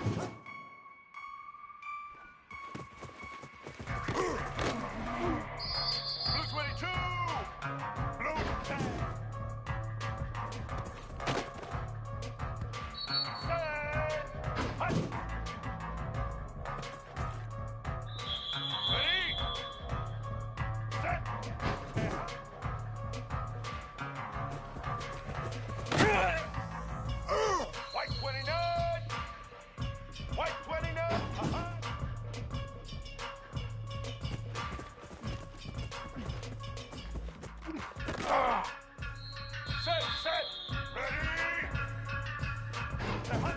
Blue 22! Blue 10! Set! Hut! Ready? Set! White 29! White 29! Set! Set! Ready? Set! Hut!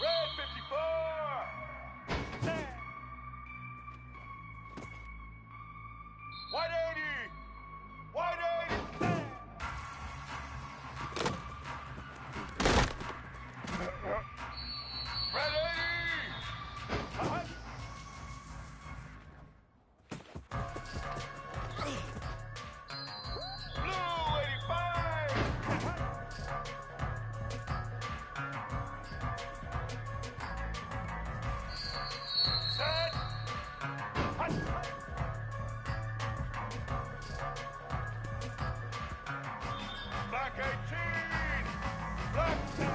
Red 54! Set! White 80! White 80! Set! Red 80! Hut! Blue 85! Set! Hut! Black 18! Black 10!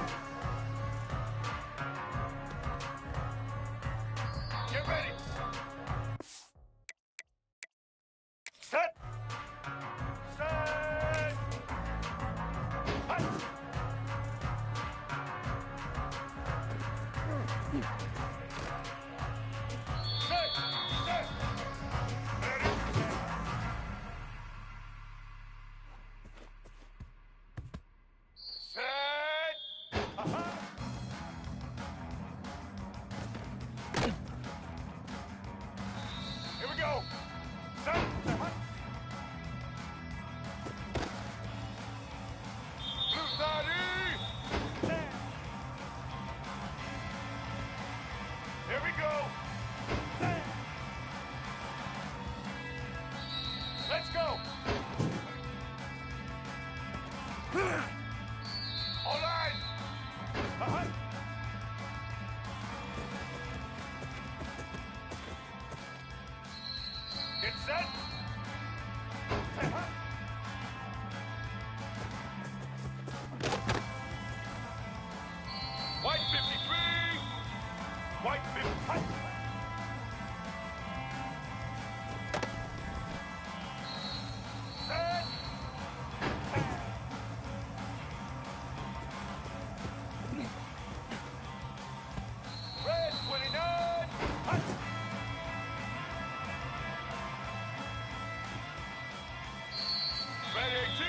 Get ready! Set! Set! Hut! Set! Set! Ready? Set! Here we go! Set! Hut! Blue 30! Set! Here we go! Set! Let's go! All right! Get set! White 53! White 50! Set! Red 29! Hut! Red 18!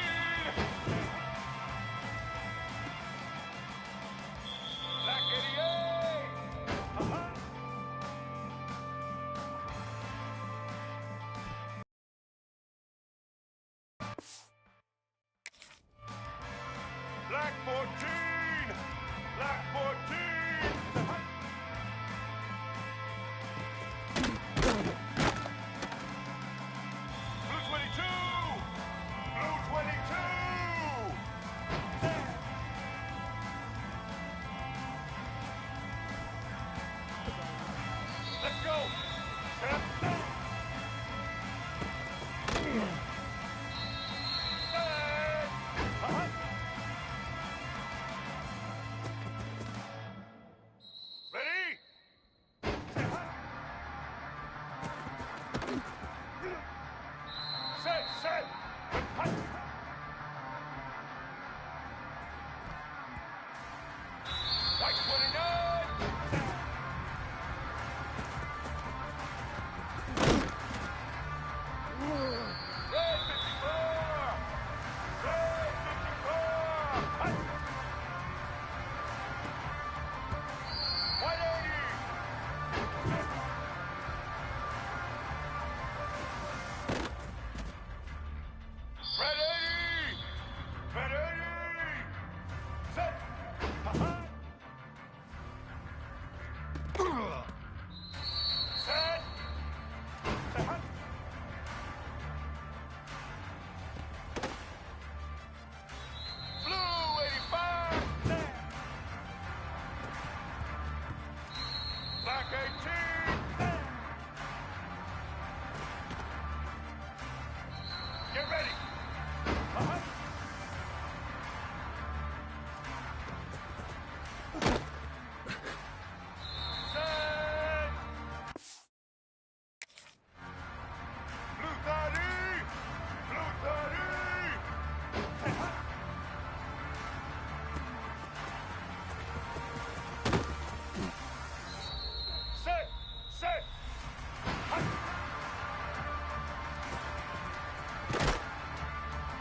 Black 88! Black 14! Black 14! Blue 22! Blue 22! Let's go! Set! Set! Ready? Set! Set! Hut! White 29! Red 54! Red 54! Hut! White 80! Red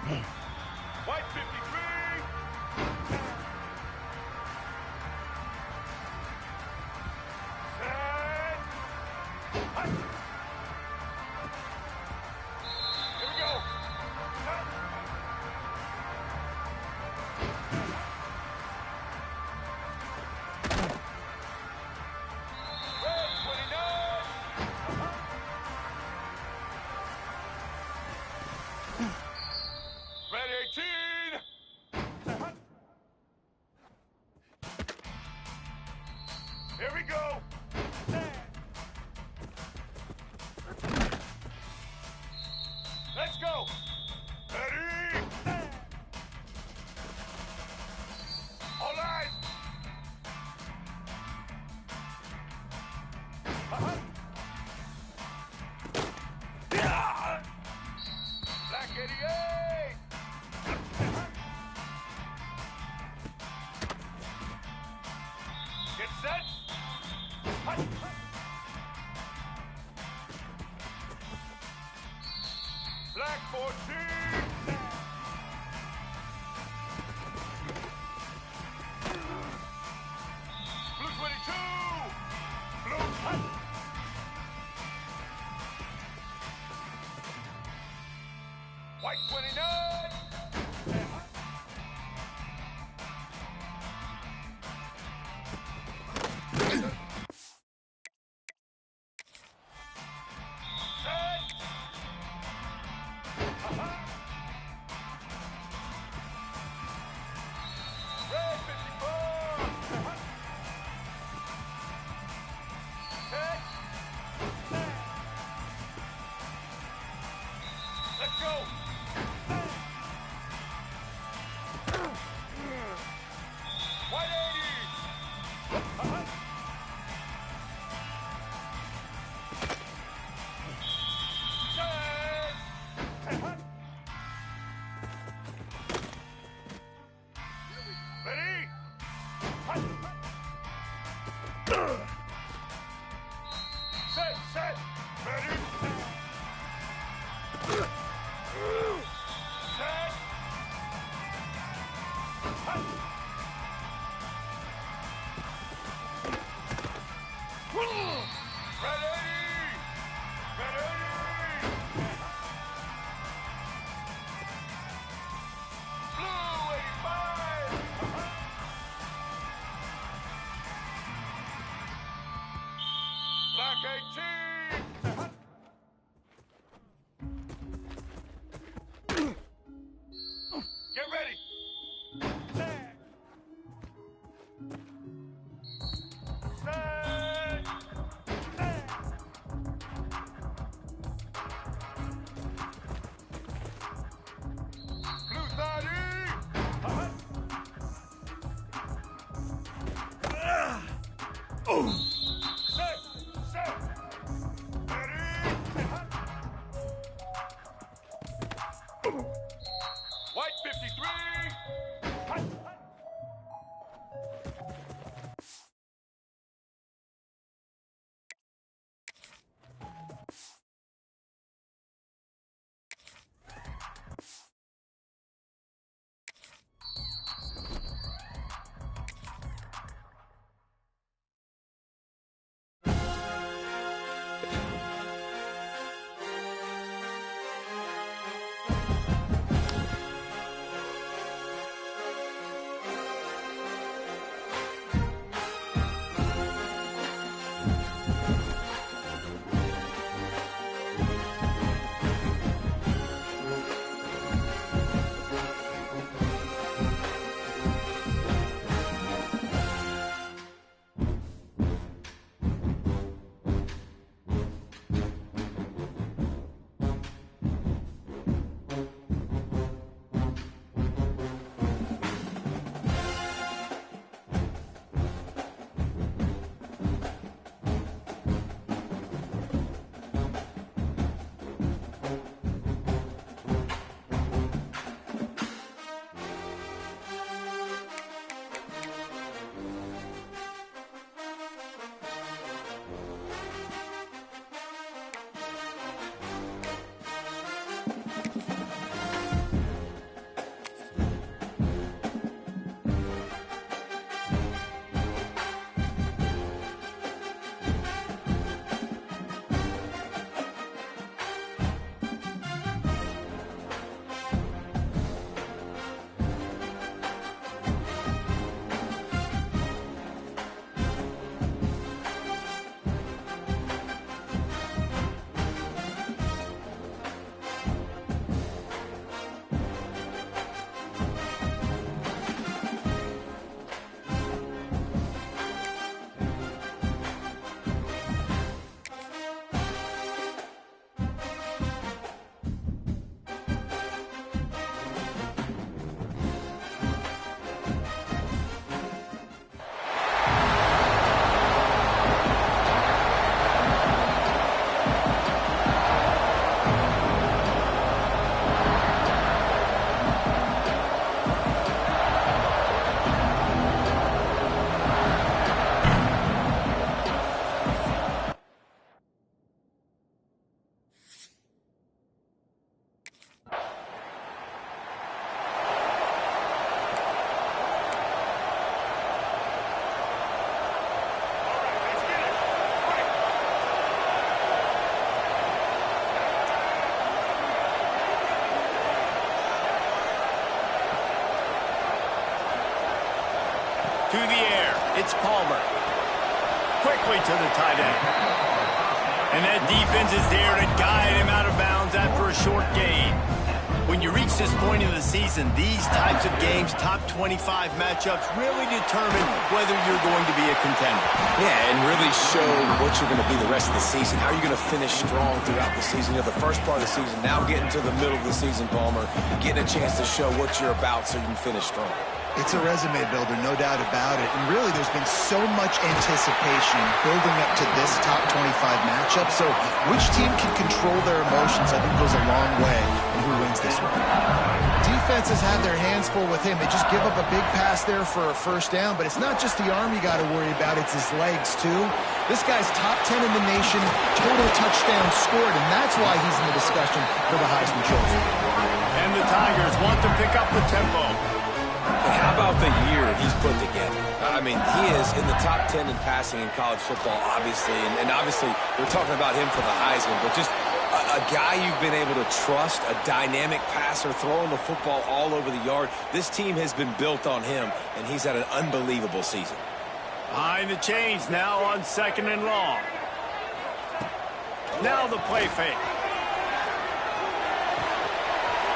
White 53. Set. Hut. Here we go. Set. Red 29. Red 18. Hut. Here we go. Let's go. Ready? All right. Black 88. Get set. Hut. Black 14. Blue 22. Blue. Hut. White 29. Set. Red 54. Set. Let's go. White 80. Ready? Set, set. Ready? Set. Red 80. Red 80. Blue 85. Black 18. Get ready. Set. Set. Blue 30. Oh. To the air. It's Palmer. Quickly to the tight end. And that defense is there to guide him out of bounds after a short gain. When you reach this point in the season, these types of games, top 25 matchups, really determine whether you're going to be a contender. Yeah, and really show what you're going to be the rest of the season. How are you going to finish strong throughout the season? You know, the first part of the season, now getting to the middle of the season, Palmer, getting a chance to show what you're about so you can finish strong. It's a resume builder, no doubt about it. And really, there's been so much anticipation building up to this top 25 matchup. So which team can control their emotions, I think, goes a long way in who wins this one. Defenses have their hands full with him. They just give up a big pass there for a first down. But it's not just the arm you got to worry about. It's his legs, too. This guy's top 10 in the nation, total touchdowns scored. And that's why he's in the discussion for the Heisman Trophy. And the Tigers want to pick up the tempo. And how about the year he's put together? I mean, he is in the top 10 in passing in college football, obviously. And obviously, we're talking about him for the Heisman. But just a guy you've been able to trust, a dynamic passer, throwing the football all over the yard. This team has been built on him, and he's had an unbelievable season. Behind the chains now on 2nd and long. Now the play fake.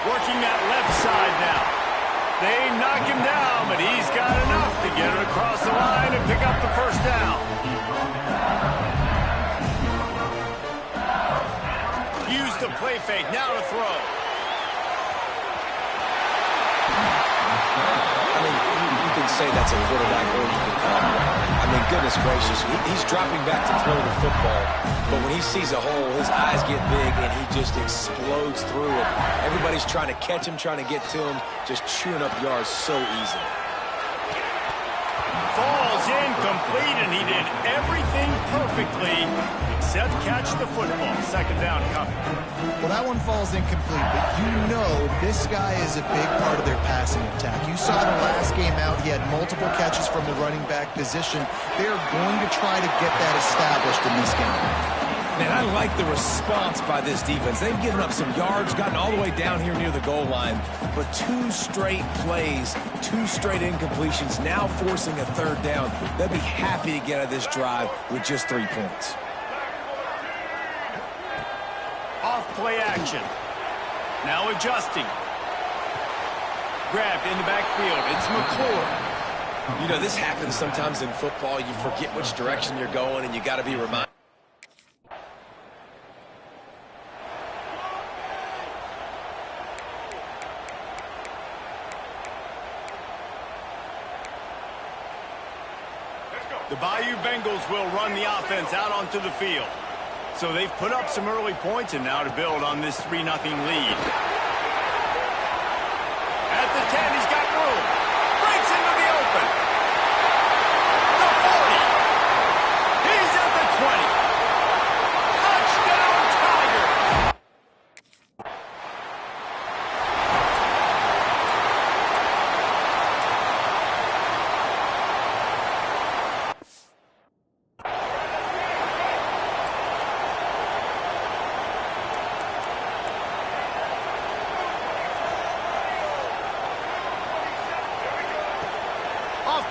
Working that left side now. They knock him down, but he's got enough to get it across the line and pick up the first down. Use the play fake, now to throw. I mean, you can say that's a quarterback or you can call him. I mean, goodness gracious, he's dropping back to throw the football, but when he sees a hole, his eyes get big and he just explodes through it. Everybody's trying to catch him, trying to get to him, just chewing up yards so easily. Falls incomplete, and he did everything perfectly except catch the football. 2nd down coming. Well, that one falls incomplete, but you know this guy is a big part of their passing attack. You saw the last game out, he had multiple catches from the running back position. They're going to try to get that established in this game. Man, I like the response by this defense. They've given up some yards, gotten all the way down here near the goal line, but 2 straight plays, 2 straight incompletions, now forcing a 3rd down. They'll be happy to get out of this drive with just 3 points. Off play action. Now adjusting. Grabbed in the backfield. It's McClure. You know, this happens sometimes in football. You forget which direction you're going, and you got to be reminded. The Bayou Bengals will run the offense out onto the field. So they've put up some early points, and now to build on this 3-0 lead. At the 10, he's got room. Breaks into the open. The 40. He's at the 20. Touchdown, Tigers!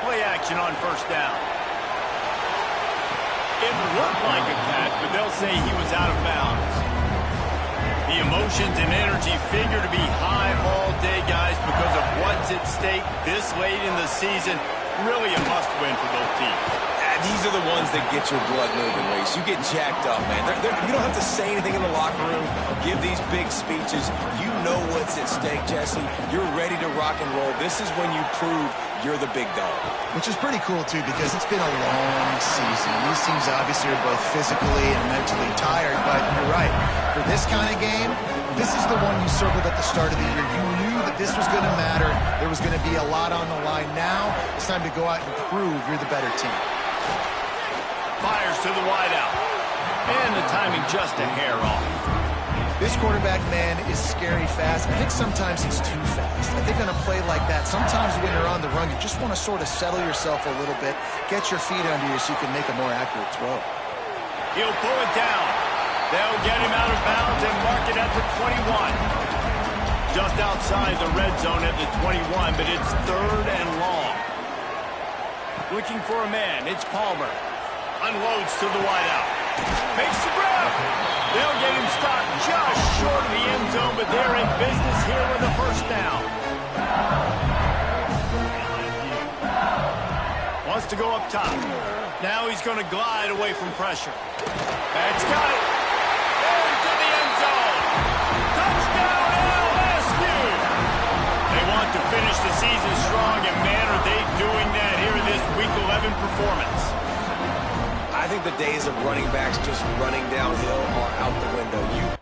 Play action on 1st down. It looked like a catch, but they'll say he was out of bounds. The emotions and energy figure to be high all day, guys, because of what's at stake this late in the season. Really a must-win for both teams. These are the ones that get your blood moving, Reese. You get jacked up, man. You don't have to say anything in the locker room, give these big speeches. You know what's at stake, Jesse. You're ready to rock and roll. This is when you prove you're the big dog. Which is pretty cool, too, because it's been a long season. These teams obviously are both physically and mentally tired, but you're right. For this kind of game, this is the one you circled at the start of the year. You knew that this was going to matter. There was going to be a lot on the line. Now it's time to go out and prove you're the better team. Fires to the wideout. And the timing just a hair off. This quarterback, man, is scary fast. I think sometimes he's too fast. I think on a play like that, sometimes when you're on the run, you just want to sort of settle yourself a little bit, get your feet under you so you can make a more accurate throw. He'll pull it down. They'll get him out of bounds and mark it at the 21. Just outside the red zone at the 21, but it's 3rd and long. Looking for a man. It's Palmer. Unloads to the wideout. Makes the grab. They'll get him stopped just short of the end zone, but they're in business here with a first down. Wants to go up top. Now he's going to glide away from pressure. That's got it. Into the end zone. Touchdown, LSU. They want to finish the season strong, and man, are they doing that here in this Week 11 performance. I think the days of running backs just running downhill are out the window.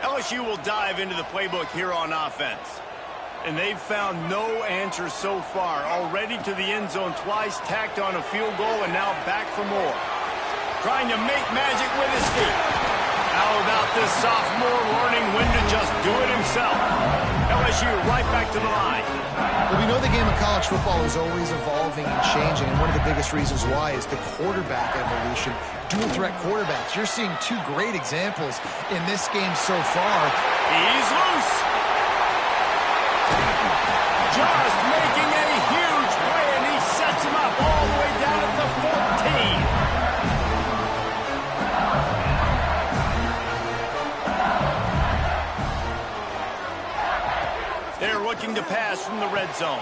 LSU will dive into the playbook here on offense. And they've found no answer so far. Already to the end zone twice, tacked on a field goal, and now back for more. Trying to make magic with his feet. How about this sophomore learning when to just do it himself? LSU right back to the line. Well, we know the game of college football is always evolving and changing, and one of the biggest reasons why is the quarterback evolution. Dual threat quarterbacks. You're seeing two great examples in this game so far. He's loose. Just making a huge play, and he sets him up all the way down at the 14. They're looking to pass from the red zone.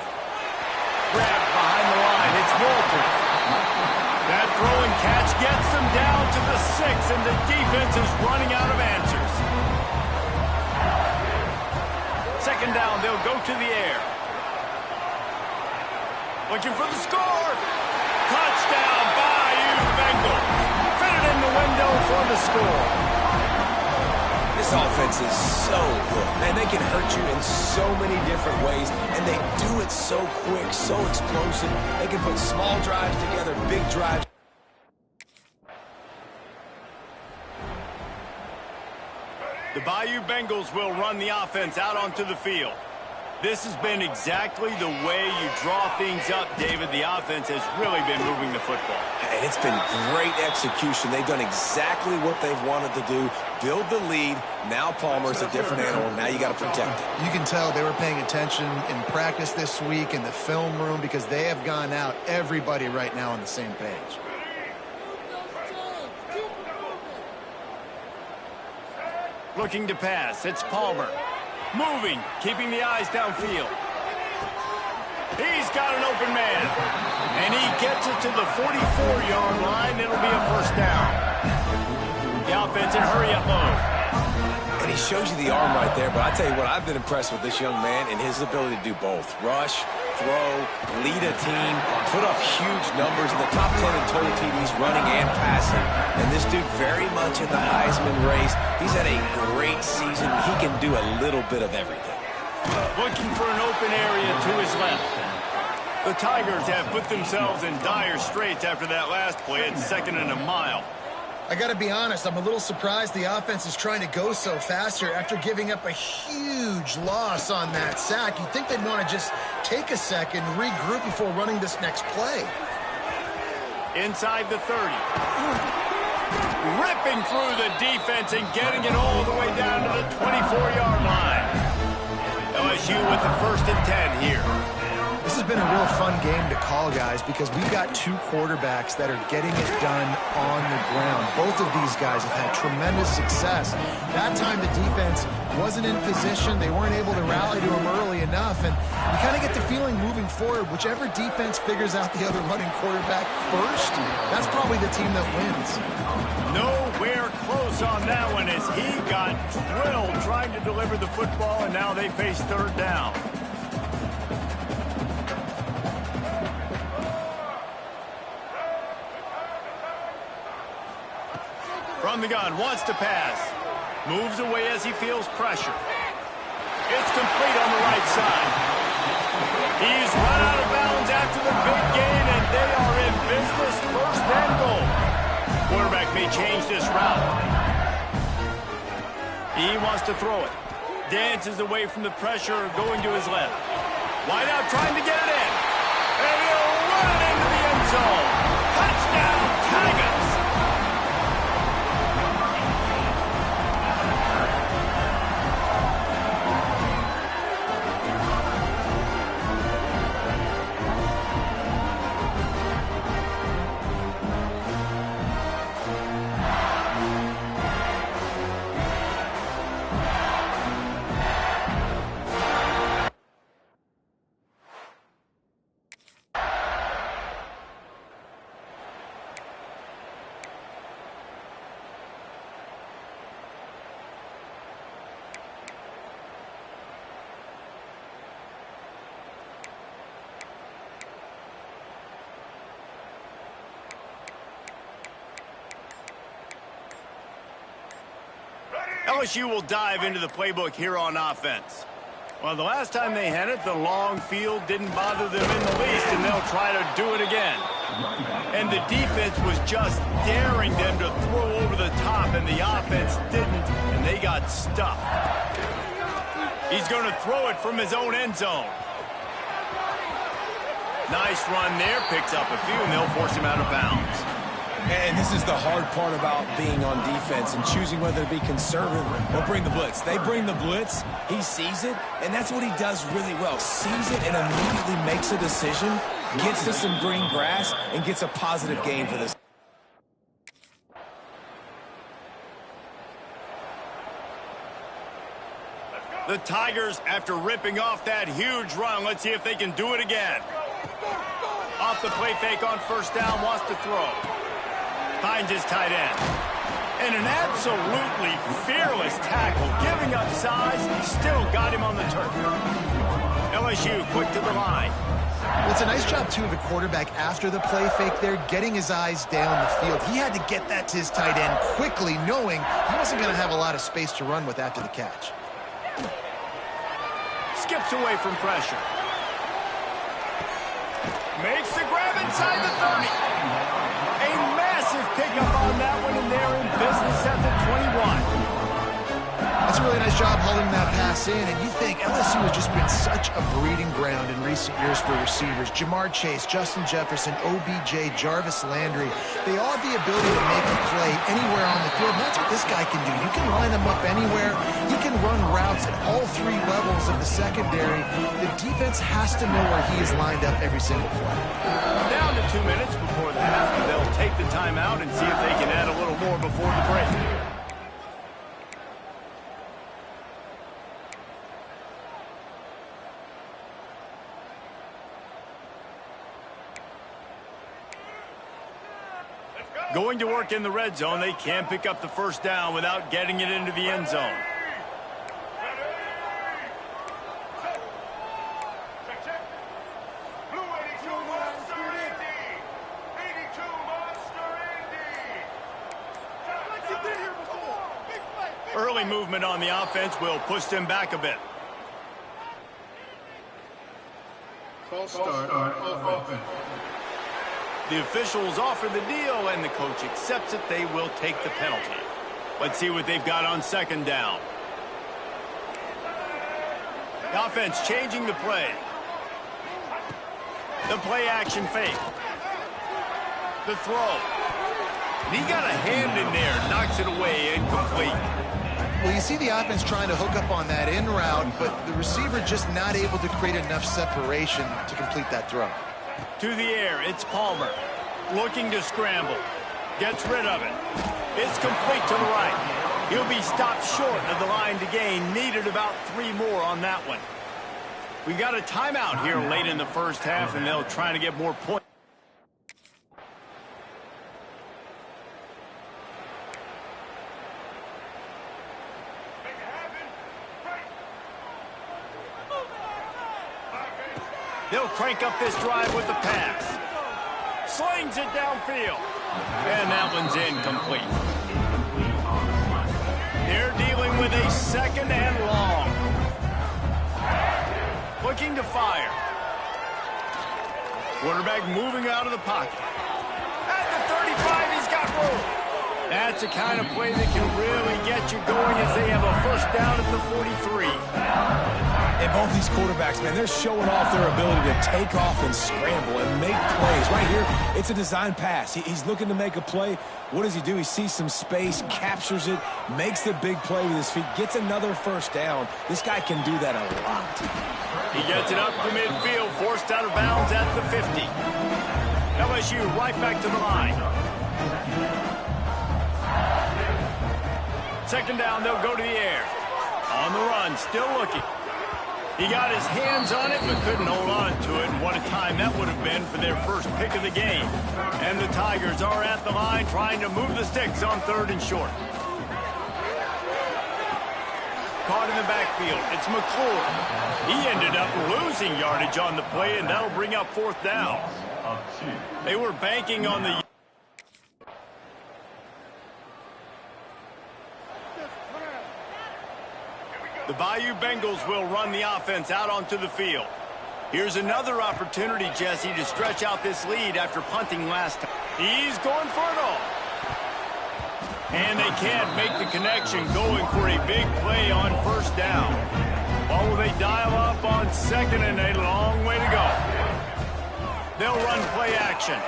Grabbed behind the line. It's Walters. That throw and catch gets them down to the 6, and the defense is running out of answers. Second down, they'll go to the air. Looking for the score. Touchdown, Bayou Bengals. Fit it in the window for the score. This offense is so good. Man, they can hurt you in so many different ways, and they do it so quick, so explosive. They can put small drives together, big drives. The Bayou Bengals will run the offense out onto the field. This has been exactly the way you draw things up, David. The offense has really been moving the football. And it's been great execution. They've done exactly what they've wanted to do. Build the lead. Now Palmer's a different animal. Now you got to protect it. You can tell they were paying attention in practice this week in the film room because they have gone out, everybody right now on the same page. Looking to pass. It's Palmer. Moving, keeping the eyes downfield. He's got an open man. And he gets it to the 44-yard line. It'll be a first down. The offense in hurry-up mode. And he shows you the arm right there, but I tell you what, I've been impressed with this young man and his ability to do both. Rush, throw, lead a team, put up huge numbers in the top 10 in total TDs running and passing. And this dude very much in the Heisman race. He's had a great season. He can do a little bit of everything. Looking for an open area to his left. The Tigers have put themselves in dire straits after that last play at 2nd and a mile. I got to be honest, I'm a little surprised the offense is trying to go so fast here after giving up a huge loss on that sack. You'd think they'd want to just take a second, regroup before running this next play. Inside the 30. Ripping through the defense and getting it all the way down to the 24-yard line. LSU with the 1st and 10 here. This has been a real fun game to call, guys, because we've got two quarterbacks that are getting it done on the ground. Both of these guys have had tremendous success. That time the defense wasn't in position. They weren't able to rally to him early enough. And you kind of get the feeling moving forward, whichever defense figures out the other running quarterback first, that's probably the team that wins. Nowhere close on that one as he got drilled trying to deliver the football, and now they face 3rd down. From the gun, wants to pass. Moves away as he feels pressure. It's complete on the right side. He's run out of bounds after the big gain, and they are in business. 1st and goal. Quarterback may change this route. He wants to throw it. Dances away from the pressure, going to his left. Wide out, trying to get it in. And he'll run it into the end zone. Touchdown, Tigers. LSU will dive into the playbook here on offense. Well, the last time they had it, the long field didn't bother them in the least, and they'll try to do it again. And the defense was just daring them to throw over the top, and the offense didn't, and they got stuffed. He's going to throw it from his own end zone. Nice run there, picks up a few, and they'll force him out of bounds. And this is the hard part about being on defense and choosing whether to be conservative or bring the blitz. They bring the blitz, he sees it, and that's what he does really well. Sees it and immediately makes a decision, gets to some green grass, and gets a positive gain for this. The Tigers, after ripping off that huge run, let's see if they can do it again. Off the play fake on first down, wants to throw. Finds his tight end. And an absolutely fearless tackle, giving up size, still got him on the turf. LSU quick to the line. Well, it's a nice job, too, of the quarterback after the play fake there, getting his eyes down the field. He had to get that to his tight end quickly, knowing he wasn't going to have a lot of space to run with after the catch. Skips away from pressure. Makes the grab inside the 30. A massive pickup on that one, and they're in business at the 21. That's a really nice job holding that pass in, and you think LSU has just been such a breeding ground in recent years for receivers. Jamar Chase, Justin Jefferson, OBJ, Jarvis Landry, they all have the ability to make a play anywhere on the field, and that's what this guy can do. You can line him up anywhere. He can run routes at all three levels of the secondary. The defense has to know where he is lined up every single play. Down to 2 minutes before the half, and they'll take the timeout and see if they can add a little more before the break. Going to work in the red zone, they can pick up the first down without getting it into the end zone. Early movement on the offense will push them back a bit. False start on offense. The officials offer the deal, and the coach accepts it. They will take the penalty. Let's see what they've got on second down. The offense changing the play. The play action fake. The throw. And he got a hand in there, knocks it away, incomplete. Well, you see the offense trying to hook up on that in route, but the receiver just not able to create enough separation to complete that throw. To the air, it's Palmer. Looking to scramble. Gets rid of it. It's complete to the right. He'll be stopped short of the line to gain. Needed about 3 more on that one. We've got a timeout here late in the first half, and they'll try to get more points. They'll crank up this drive with the pass. Slings it downfield. And that one's incomplete. They're dealing with a second and long. Looking to fire. Quarterback moving out of the pocket. At the 35, he's got room. That's the kind of play that can really get you going as they have a first down at the 43. And both these quarterbacks, man, they're showing off their ability to take off and scramble and make plays. Right here, it's a design pass. He's looking to make a play. What does he do? He sees some space, captures it, makes the big play with his feet, gets another first down. This guy can do that a lot. He gets it up to midfield, forced out of bounds at the 50. LSU right back to the line. Second down, they'll go to the air. On the run, still looking. He got his hands on it, but couldn't hold on to it. And what a time that would have been for their first pick of the game. And the Tigers are at the line trying to move the sticks on 3rd and short. Caught in the backfield. It's McClure. He ended up losing yardage on the play, and that'll bring up 4th down. They were banking on the... The Bayou Bengals will run the offense out onto the field. Here's another opportunity, Jesse, to stretch out this lead after punting last time. He's going for it all. And they can't make the connection, going for a big play on first down. Or will they dial up on second and a long way to go? They'll run play action,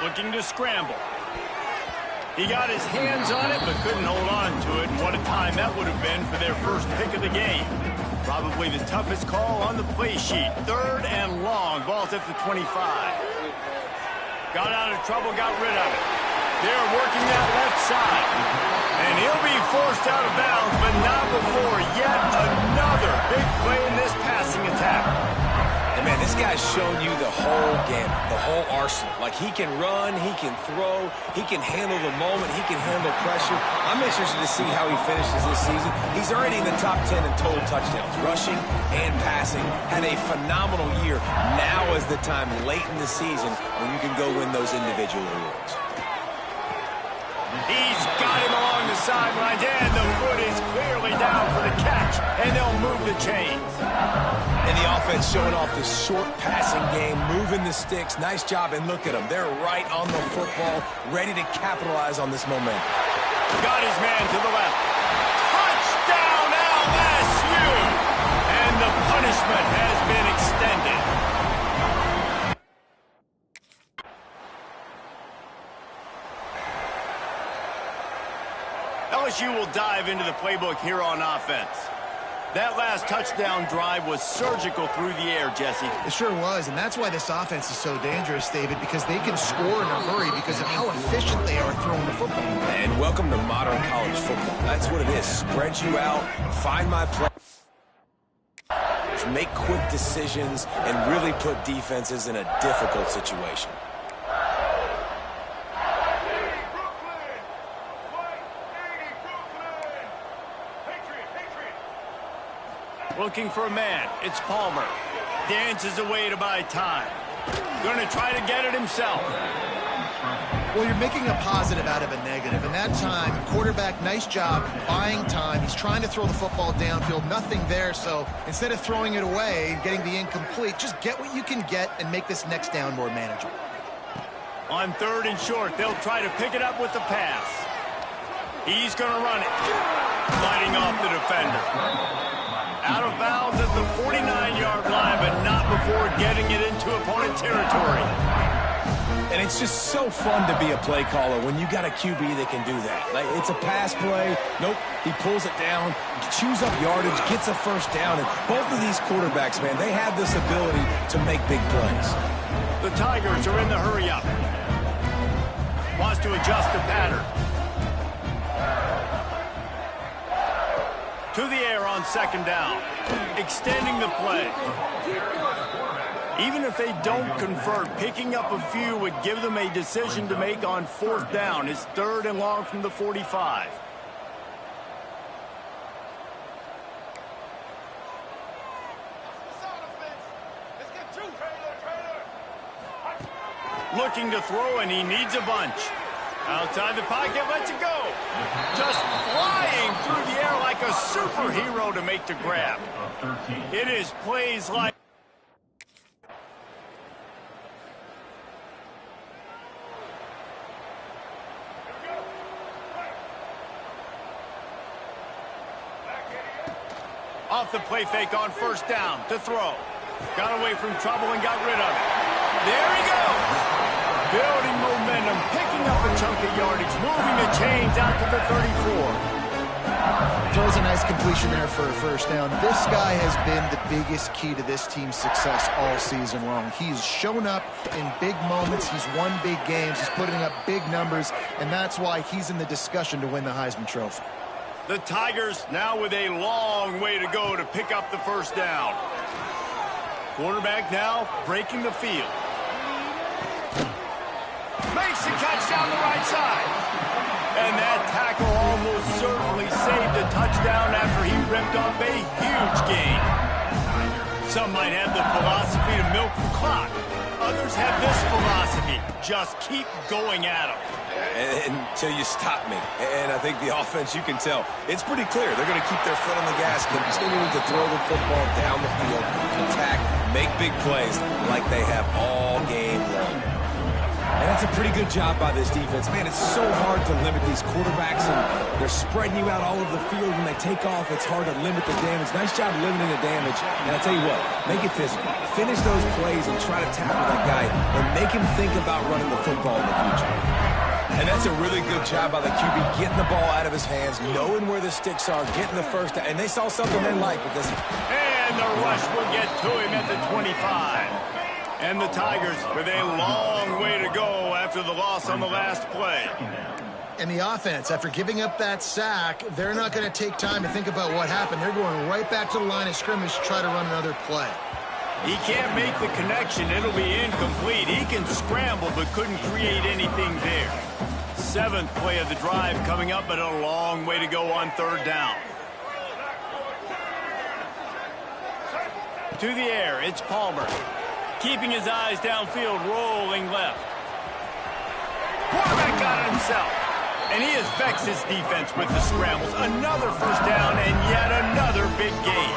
looking to scramble. He got his hands on it, but couldn't hold on to it. And what a time that would have been for their first pick of the game. Probably the toughest call on the play sheet. 3rd and long. Ball's at the 25. Got out of trouble, got rid of it. They're working that left side. And he'll be forced out of bounds, but not before yet another big play in this passing attack. And man, this guy's shown you the whole gamut, the whole arsenal. Like, he can run, he can throw, he can handle the moment, he can handle pressure. I'm interested to see how he finishes this season. He's already in the top 10 in total touchdowns, rushing and passing. Had a phenomenal year. Now is the time late in the season when you can go win those individual awards. He's got him along the sidelines, and the foot is clearly down for the catch, and they'll move the chains. And the offense showing off this short passing game, moving the sticks. Nice job, and look at them. They're right on the football, ready to capitalize on this momentum. Got his man to the left. Touchdown, LSU! And the punishment has been extended. LSU will dive into the playbook here on offense. That last touchdown drive was surgical through the air, Jesse. It sure was, and that's why this offense is so dangerous, David, because they can score in a hurry because of how efficient they are throwing the football. And welcome to modern college football. That's what it is. Spread you out, find my play, make quick decisions, and really put defenses in a difficult situation. Looking for a man. It's Palmer. Dances away to buy time. Going to try to get it himself. Well, you're making a positive out of a negative. And that time, quarterback, nice job buying time. He's trying to throw the football downfield. Nothing there. So instead of throwing it away and getting the incomplete, just get what you can get and make this next down more manageable. On 3rd and short, they'll try to pick it up with the pass. He's going to run it. Fighting off the defender. Out of bounds at the 49-yard line, but not before getting it into opponent territory. And it's just so fun to be a play caller when you got a QB that can do that. Like, it's a pass play. Nope, he pulls it down, chews up yardage, gets a first down. And both of these quarterbacks, man, they have this ability to make big plays. The Tigers are in the hurry-up. Wants to adjust the pattern. To the air on 2nd down, extending the play. Even if they don't convert, picking up a few would give them a decision to make on 4th down. It's 3rd and long from the 45. Looking to throw, and he needs a bunch. Outside the pocket, lets it go. Just flying through the air like a superhero to make the grab. It is plays like... Off the play fake on 1st down to throw. Got away from trouble and got rid of it. There he goes. Building momentum, picking up a chunk of yardage, moving the chains out to the 34. Throws a nice completion there for a 1st down. This guy has been the biggest key to this team's success all season long. He's shown up in big moments. He's won big games. He's putting up big numbers, and that's why he's in the discussion to win the Heisman Trophy. The Tigers now with a long way to go to pick up the 1st down. Quarterback now breaking the field. Makes the catch down the right side. And that tackle almost certainly saved a touchdown after he ripped off a huge gain. Some might have the philosophy to milk the clock. Others have this philosophy. Just keep going at them. Until you stop me. And I think the offense, you can tell, it's pretty clear. They're going to keep their foot on the gas, continuing to throw the football down the field, attack, make big plays like they have all game long. And that's a pretty good job by this defense. Man, it's so hard to limit these quarterbacks, and they're spreading you out all over the field. When they take off, it's hard to limit the damage. Nice job limiting the damage. And I'll tell you what, make it physical. Finish those plays and try to tackle that guy and make him think about running the football in the future. And that's a really good job by the QB, getting the ball out of his hands, knowing where the sticks are, getting the first down. And they saw something they liked with this. And the rush will get to him at the 25. And the Tigers with a long way to go after the loss on the last play. And the offense, after giving up that sack, they're not going to take time to think about what happened. They're going right back to the line of scrimmage to try to run another play. He can't make the connection. It'll be incomplete. He can scramble but couldn't create anything there. 7th play of the drive coming up, but a long way to go on 3rd down. To the air, it's Palmer. Keeping his eyes downfield, rolling left. Quarterback got it himself. And he has vexed his defense with the scrambles. Another first down and yet another big gain.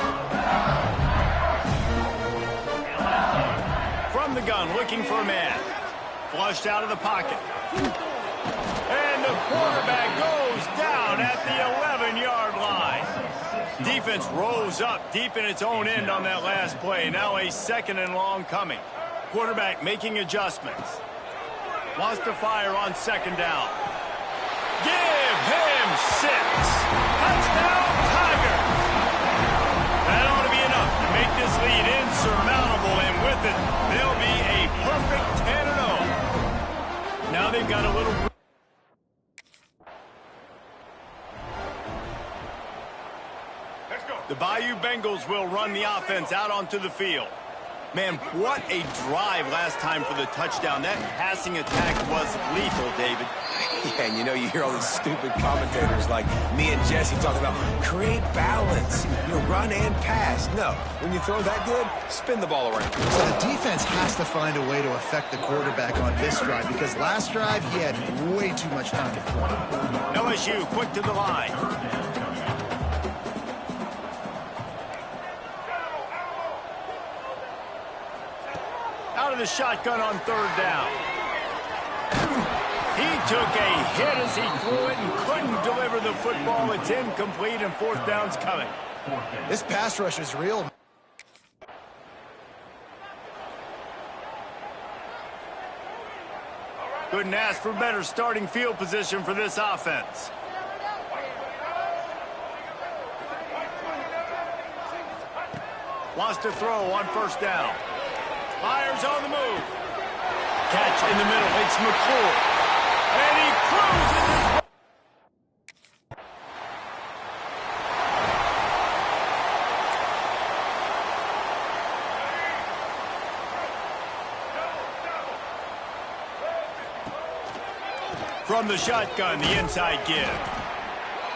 From the gun, looking for a man. Flushed out of the pocket. And the quarterback goes down at the 11-yard line. Defense rose up deep in its own end on that last play. Now a 2nd and long coming. Quarterback making adjustments. Wants to fire on 2nd down. Give him 6. Touchdown, Tiger. That ought to be enough to make this lead insurmountable, and with it, they'll be a perfect 10-0. Now they've got a little... The Bayou Bengals will run the offense out onto the field. Man, what a drive last time for the touchdown. That passing attack was lethal, David. Yeah, and you know, you hear all these stupid commentators like me and Jesse talking about create balance, run and pass. No, when you throw that good, spin the ball around. So the defense has to find a way to affect the quarterback on this drive, because last drive he had way too much time to throw. LSU quick to the line. Out of the shotgun on 3rd down. He took a hit as he threw it and couldn't deliver the football. It's incomplete, and 4th down's coming. This pass rush is real. Couldn't ask for better starting field position for this offense. Wants to throw on 1st down. Fires on the move. Catch in the middle. It's McClure. And he cruises his way. From the shotgun, the inside give.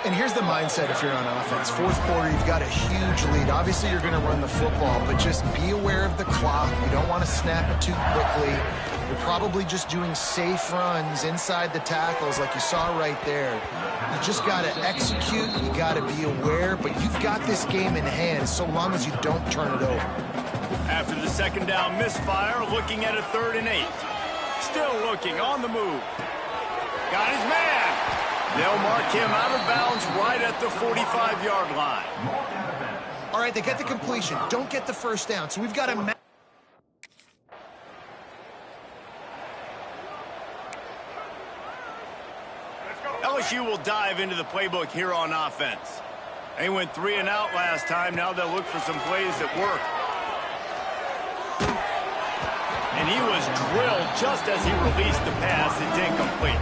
And here's the mindset if you're on offense. 4th quarter, you've got a huge lead. Obviously, you're going to run the football, but just be aware of the clock. You don't want to snap it too quickly. You're probably just doing safe runs inside the tackles like you saw right there. You just got to execute. You got to be aware, but you've got this game in hand so long as you don't turn it over. After the 2nd down misfire, looking at a 3rd and 8. Still looking, on the move. Got his man. They'll mark him out of bounds right at the 45-yard line. All right, they get the completion. Don't get the first down. So we've got a... LSU will dive into the playbook here on offense. They went 3 and out last time. Now they'll look for some plays that work. And he was drilled just as he released the pass. It's incomplete.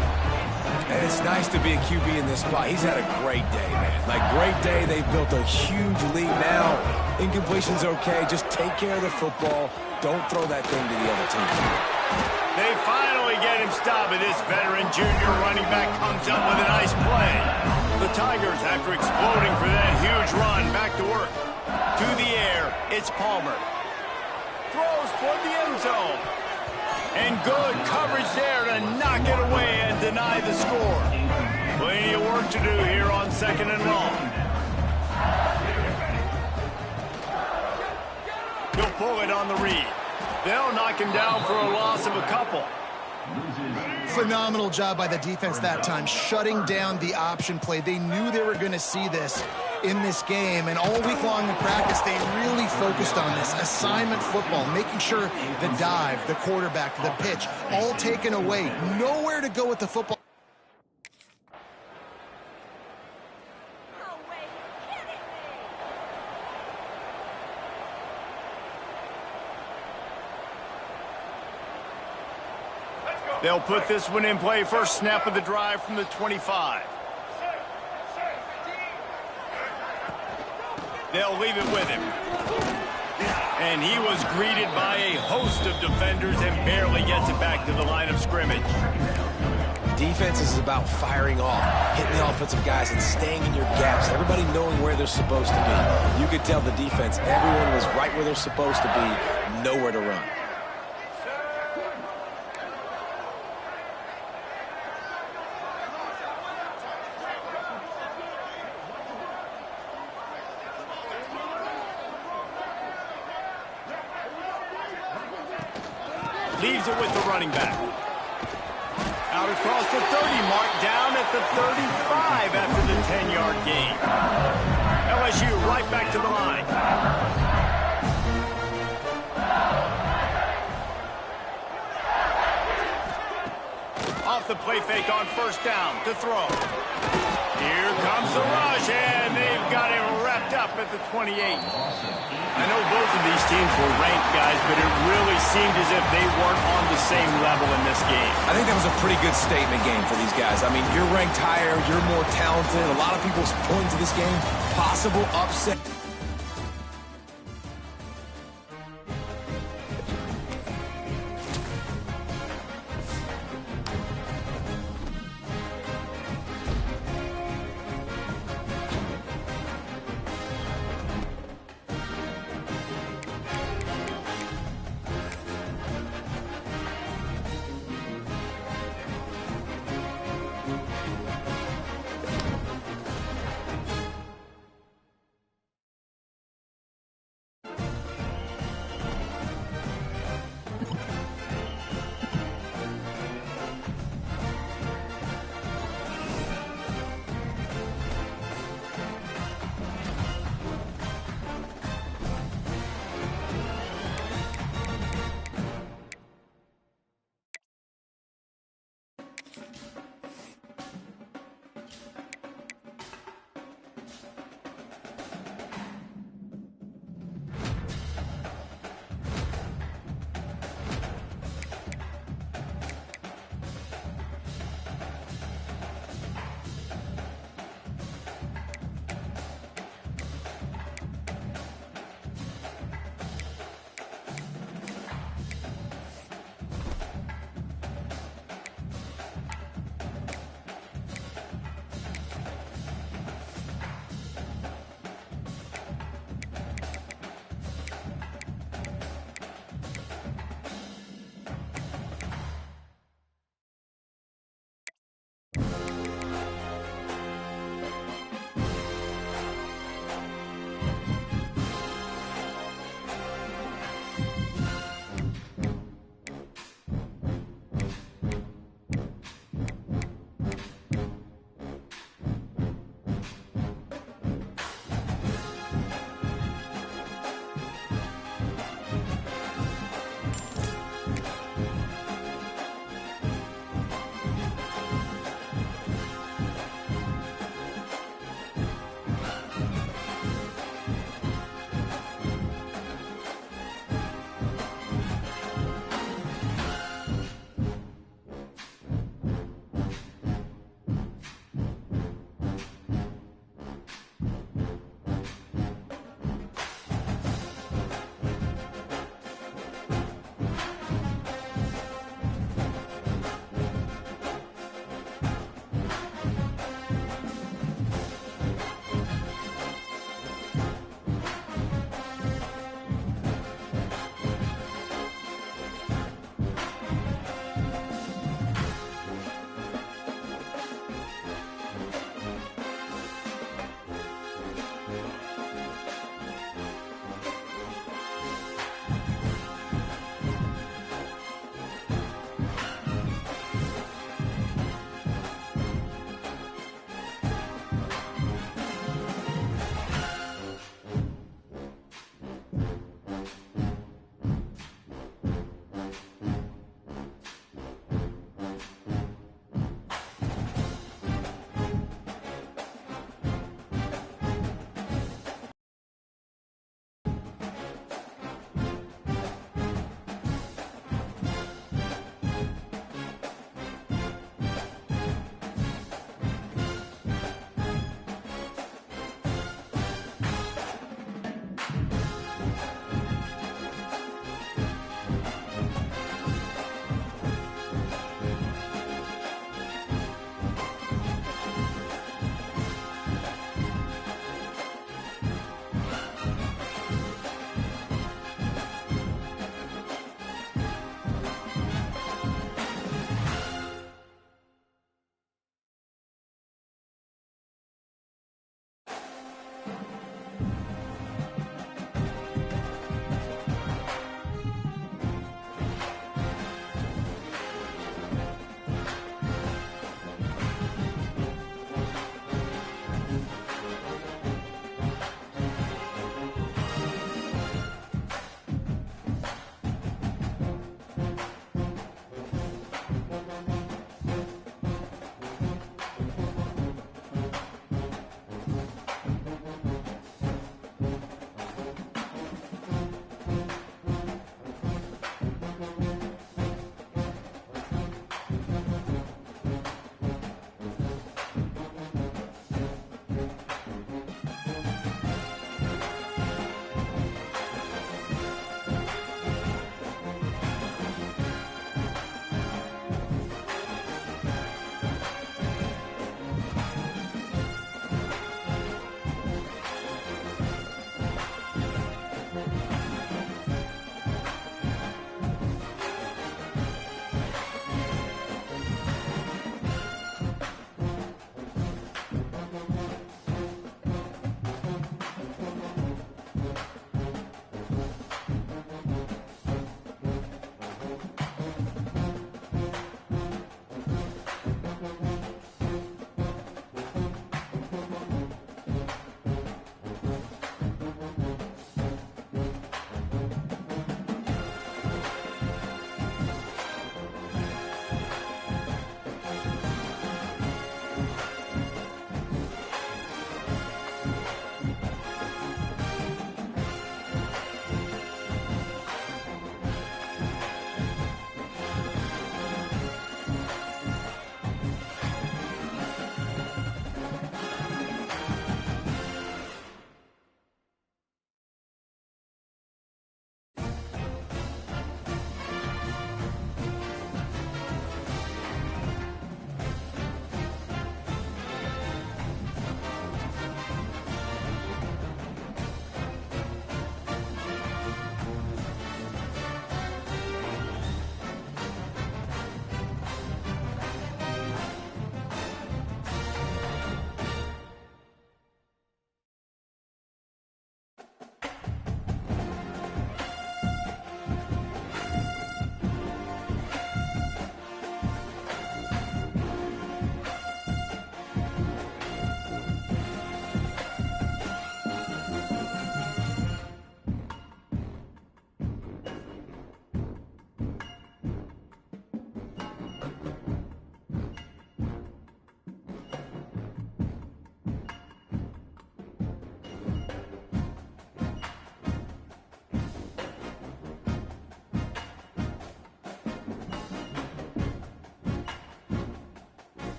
And it's nice to be a QB in this spot. He's had a great day, man. Like, great day. They've built a huge lead now. Incompletion's okay. Just take care of the football. Don't throw that thing to the other team. They finally get him stopped, and this veteran junior running back comes up with a nice play. The Tigers, after exploding for that huge run, back to work. To the air, it's Palmer. Throws toward the end zone. And good coverage there to knock it away and deny the score. Plenty of work to do here on 2nd and long. He'll pull it on the read. They'll knock him down for a loss of a couple. Phenomenal job by the defense that time, shutting down the option play. They knew they were going to see this in this game, and all week long in practice, they really focused on this. Assignment football, making sure the dive, the quarterback, the pitch, all taken away. Nowhere to go with the football. They'll put this one in play. First snap of the drive from the 25. They'll leave it with him. And he was greeted by a host of defenders and barely gets it back to the line of scrimmage. Defense is about firing off, hitting the offensive guys, and staying in your gaps. Everybody knowing where they're supposed to be. You could tell the defense, everyone was right where they're supposed to be, nowhere to run. Leaves it with the running back. Out across the 30 mark, down at the 35 after the 10-yard gain. LSU right back to the line. Off the play fake on first down to throw. Here comes the rush, and they've got it wrapped up at the 28. I know both of these teams were ranked, guys, but it really seemed as if they weren't on the same level in this game. I think that was a pretty good statement game for these guys. I mean, you're ranked higher, you're more talented. A lot of people point to this game, possible upset.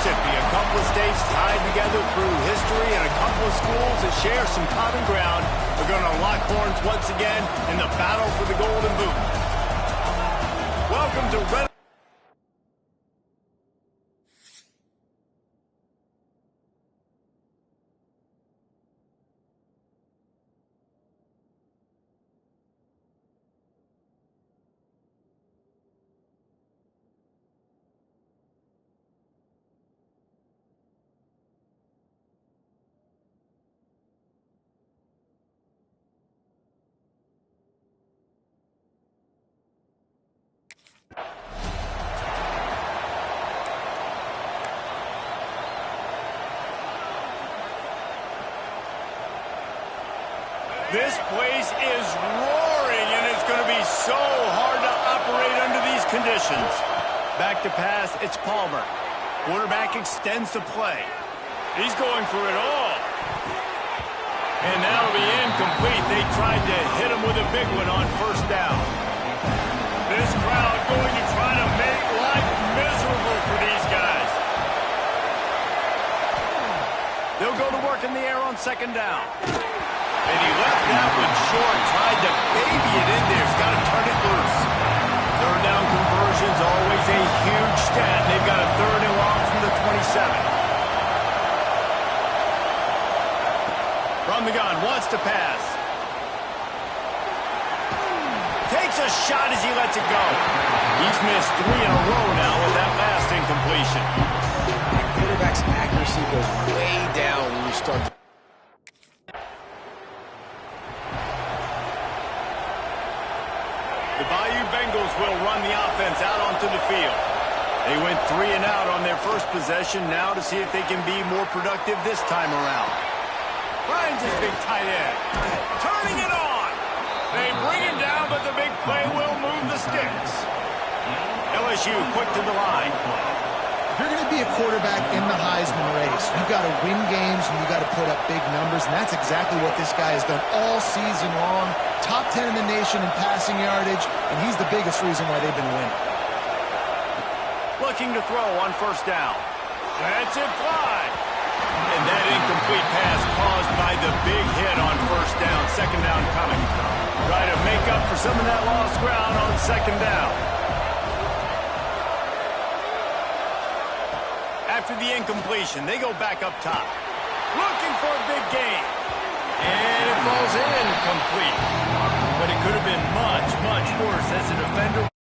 Mississippi, a couple of states tied together through history and a couple of schools that share some common ground are going to lock horns once again in the battle for the Golden Boot. Welcome to Red. This place is roaring, and it's going to be so hard to operate under these conditions. Back to pass, it's Palmer. Quarterback extends the play. He's going for it all. And that'll be incomplete. They tried to hit him with a big one on first down. This crowd going to try to make life miserable for these guys. They'll go to work in the air on second down. And he left that one short, tried to baby it in there. He's got to turn it loose. Third down conversion's always a huge stat. They've got a third and long from the 27. From the gun, wants to pass. Takes a shot as he lets it go. He's missed 3 in a row now with that last incompletion. The quarterback's accuracy goes way down when you start to... The Bayou Bengals will run the offense out onto the field. They went 3 and out on their first possession, now to see if they can be more productive this time around. Finds his big tight end. Turning it on. They bring him down, but the big play will move the sticks. LSU quick to the line. If you're going to be a quarterback in the Heisman race, you've got to win games and you've got to put up big numbers, and that's exactly what this guy has done all season long. Top 10 in the nation in passing yardage, and he's the biggest reason why they've been winning. Looking to throw on first down. That's it, fly. And that incomplete pass caused by the big hit on first down. Second down coming. Try to make up for some of that lost ground on second down. After the incompletion, they go back up top. Looking for a big gain. And it falls in complete. But it could have been much, much worse as a defender.